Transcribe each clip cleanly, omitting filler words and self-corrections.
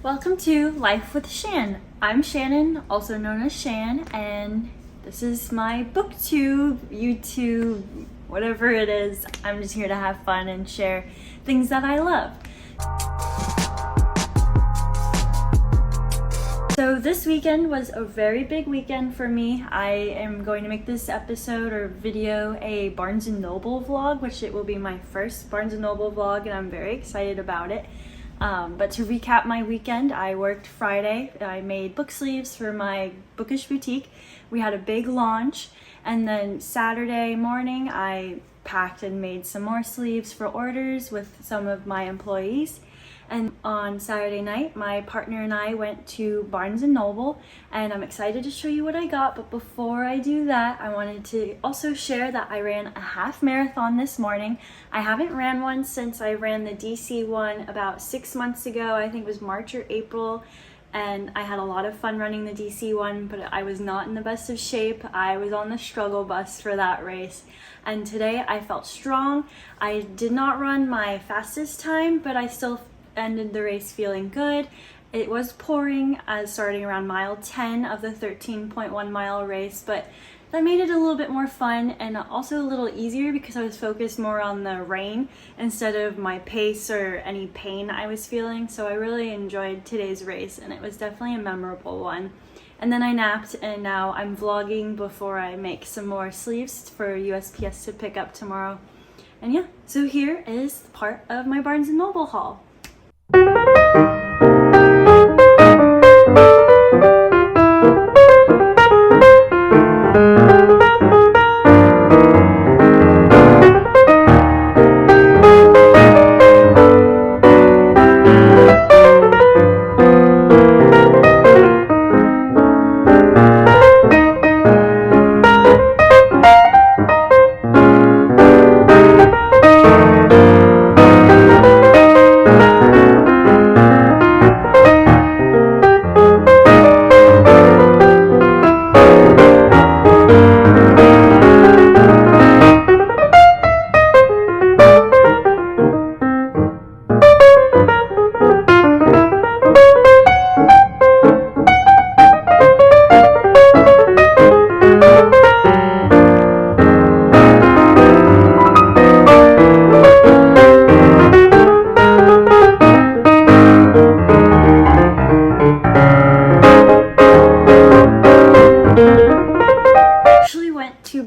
Welcome to Life with Shan. I'm Shannon, also known as Shan, and this is my booktube, YouTube, whatever it is. I'm just here to have fun and share things that I love. So this weekend was a very big weekend for me. I am going to make this episode or video a Barnes & Noble vlog, which it will be my first Barnes & Noble vlog, and I'm very excited about it. But to recap my weekend, I worked Friday. I made book sleeves for my bookish boutique. We had a big launch, and then Saturday morning I packed and made some more sleeves for orders with some of my employees. And on Saturday night, my partner and I went to Barnes & Noble, and I'm excited to show you what I got. But before I do that, I wanted to also share that I ran a half marathon this morning. I haven't ran one since I ran the DC one about 6 months ago. I think it was March or April. And I had a lot of fun running the DC one, but I was not in the best of shape. I was on the struggle bus for that race. And today I felt strong. I did not run my fastest time, but I still ended the race feeling good. It was pouring starting around mile 10 of the 13.1 mile race, but that made it a little bit more fun and also a little easier because I was focused more on the rain instead of my pace or any pain I was feeling. So I really enjoyed today's race, and it was definitely a memorable one. And then I napped, and now I'm vlogging before I make some more sleeves for USPS to pick up tomorrow. And yeah, so here is part of my Barnes & Noble haul.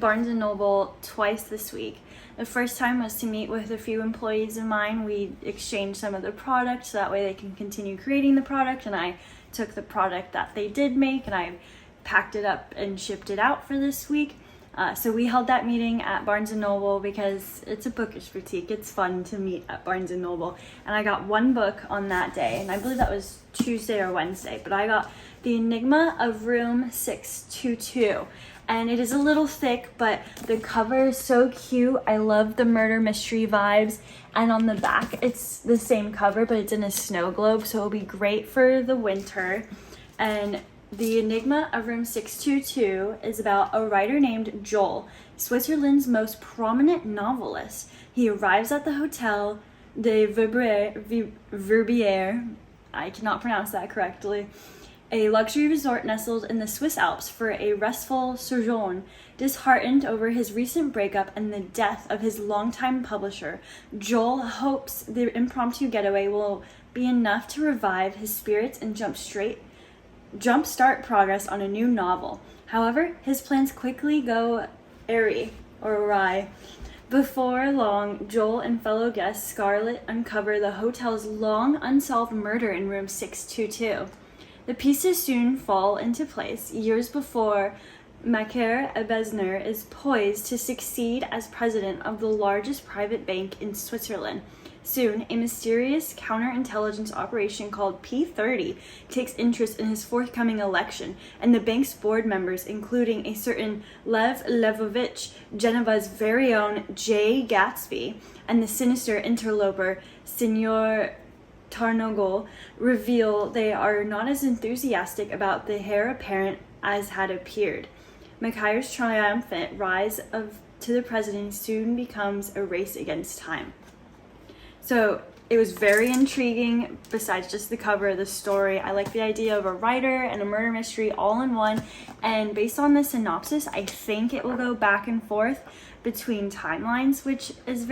Barnes & Noble twice this week. The first time was to meet with a few employees of mine. We exchanged some of the products so that way they can continue creating the product, and I took the product that they did make and I packed it up and shipped it out for this week. So we held that meeting at Barnes & Noble because it's a bookish boutique. It's fun to meet at Barnes & Noble. And I got one book on that day, and I believe that was Tuesday or Wednesday, but I got the Enigma of Room 622. And it is a little thick, but the cover is so cute. I love the murder mystery vibes. And on the back, it's the same cover, but it's in a snow globe, so it'll be great for the winter. And the Enigma of Room 622 is about a writer named Joel, Switzerland's most prominent novelist. He arrives at the Hotel de Verbier, I cannot pronounce that correctly, a luxury resort nestled in the Swiss Alps, for a restful sojourn. Disheartened over his recent breakup and the death of his longtime publisher, Joel hopes the impromptu getaway will be enough to revive his spirits and jumpstart progress on a new novel. However, his plans quickly go awry. Before long, Joel and fellow guest Scarlett uncover the hotel's long unsolved murder in room 622. The pieces soon fall into place. Years before, Macaire Ebesner is poised to succeed as president of the largest private bank in Switzerland. Soon, a mysterious counterintelligence operation called P30 takes interest in his forthcoming election, and the bank's board members, including a certain Lev Levovich, Geneva's very own Jay Gatsby, and the sinister interloper Signor Tarnogol, reveal they are not as enthusiastic about the heir apparent as had appeared. Macaire's triumphant rise to the presidency soon becomes a race against time. So It was very intriguing. Besides just the cover, the story, I like the idea of a writer and a murder mystery all in one. And based on the synopsis, I think it will go back and forth between timelines, which is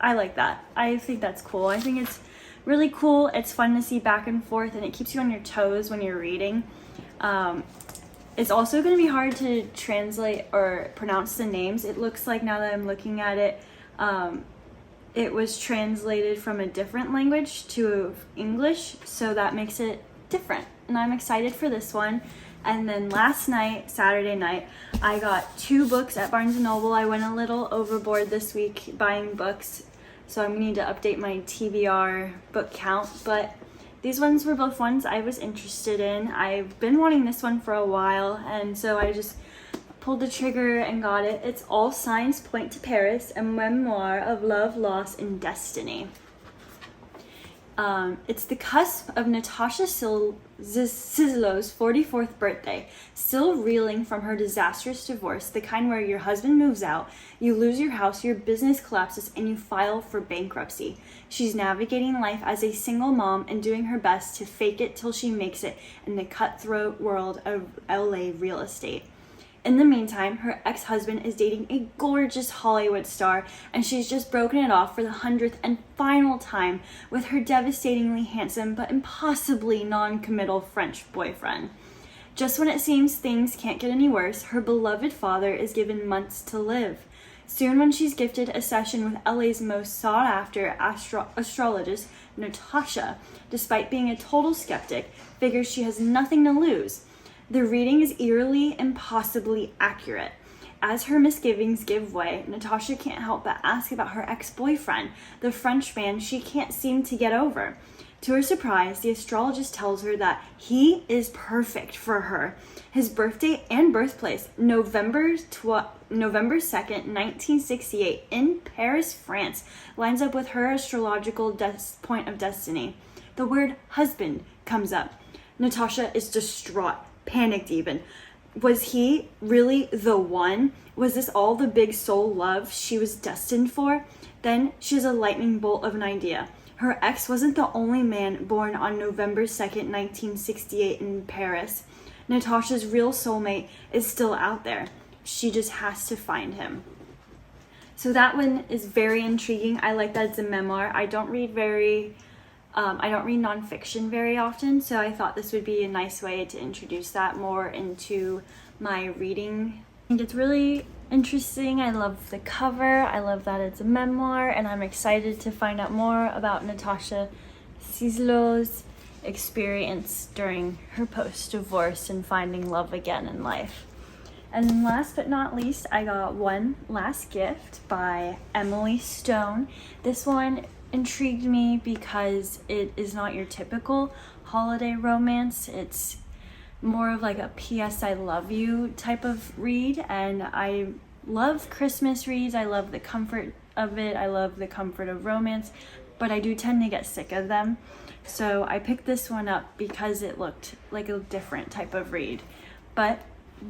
I like that. I think that's cool. I think it's really cool. It's fun to see back and forth, and it keeps you on your toes when you're reading. It's also going to be hard to translate or pronounce the names. It looks like, now that I'm looking at it, it was translated from a different language to English, so that makes it different. And I'm excited for this one. And then last night, Saturday night, I got 2 books at Barnes & Noble. I went a little overboard this week buying books, so I'm going to need to update my TBR book count. But these ones were both ones I was interested in. I've been wanting this one for a while, and so I just pulled the trigger and got it. It's All Signs Point to Paris, a memoir of love, loss, and destiny. It's the cusp of Natasha Sislow's 44th birthday, still reeling from her disastrous divorce, the kind where your husband moves out, you lose your house, your business collapses, and you file for bankruptcy. She's navigating life as a single mom and doing her best to fake it till she makes it in the cutthroat world of LA real estate. In the meantime, her ex-husband is dating a gorgeous Hollywood star, and she's just broken it off for the 100th and final time with her devastatingly handsome but impossibly non-committal French boyfriend. Just when it seems things can't get any worse, her beloved father is given months to live. Soon, when she's gifted a session with LA's most sought-after astrologist, Natasha, despite being a total skeptic, figures she has nothing to lose. The reading is eerily impossibly accurate. As her misgivings give way, Natasha can't help but ask about her ex-boyfriend, the French man she can't seem to get over. To her surprise, the astrologist tells her that he is perfect for her. His birthday and birthplace, November 2nd, 1968, in Paris, France, lines up with her astrological point of destiny. The word husband comes up. Natasha is distraught. Panicked even. Was he really the one? Was this all the big soul love she was destined for? Then she has a lightning bolt of an idea. Her ex wasn't the only man born on November 2nd, 1968 in Paris. Natasha's real soulmate is still out there. She just has to find him. So that one is very intriguing. I like that it's a memoir. I don't read nonfiction very often, so I thought this would be a nice way to introduce that more into my reading. I think it's really interesting. I love the cover. I love that it's a memoir, and I'm excited to find out more about Natasha Sislow's experience during her post-divorce and finding love again in life. And then last but not least, I got One Last Gift by Emily Stone. This one intrigued me because it is not your typical holiday romance. It's more of like a P.S. I love you type of read, and I love Christmas reads. I love the comfort of it. I love the comfort of romance, but I do tend to get sick of them. So I picked this one up because it looked like a different type of read. But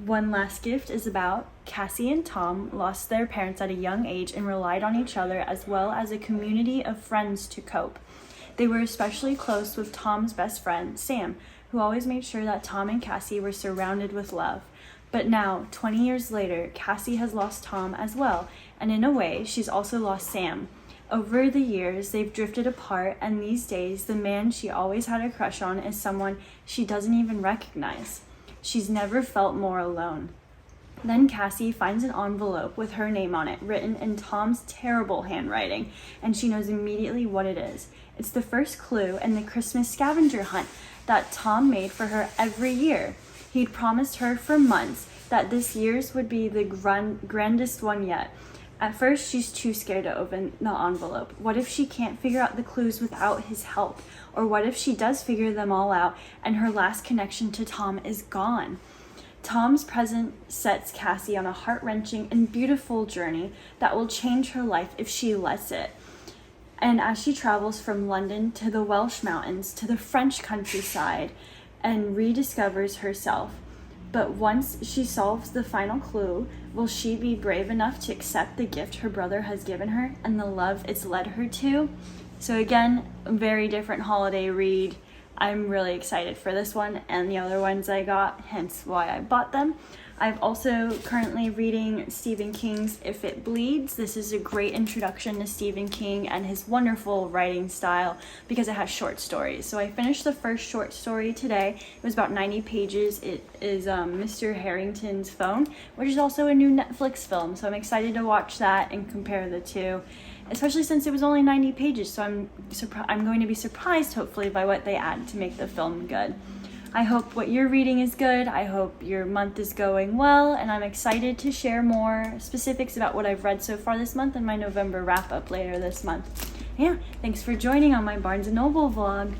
One Last Gift is about Cassie and Tom lost their parents at a young age and relied on each other as well as a community of friends to cope. They were especially close with Tom's best friend, Sam, who always made sure that Tom and Cassie were surrounded with love. But now, 20 years later, Cassie has lost Tom as well, and in a way, she's also lost Sam. Over the years, they've drifted apart, and these days, the man she always had a crush on is someone she doesn't even recognize. She's never felt more alone. Then Cassie finds an envelope with her name on it, written in Tom's terrible handwriting, and she knows immediately what it is. It's the first clue in the Christmas scavenger hunt that Tom made for her every year. He'd promised her for months that this year's would be the grandest one yet. At first, she's too scared to open the envelope. What if she can't figure out the clues without his help? Or what if she does figure them all out and her last connection to Tom is gone? Tom's present sets Cassie on a heart-wrenching and beautiful journey that will change her life if she lets it. And as she travels from London to the Welsh mountains to the French countryside and rediscovers herself. But once she solves the final clue, will she be brave enough to accept the gift her brother has given her and the love it's led her to? So again, a very different holiday read. I'm really excited for this one and the other ones I got, hence why I bought them. I'm also currently reading Stephen King's If It Bleeds. This is a great introduction to Stephen King and his wonderful writing style because it has short stories. So I finished the first short story today. It was about 90 pages. It is Mr. Harrington's Phone, which is also a new Netflix film. So I'm excited to watch that and compare the two, especially since it was only 90 pages. So I'm going to be surprised, hopefully, by what they add to make the film good. I hope what you're reading is good. I hope your month is going well, and I'm excited to share more specifics about what I've read so far this month in my November wrap-up later this month. Yeah, thanks for joining on my Barnes & Noble vlog.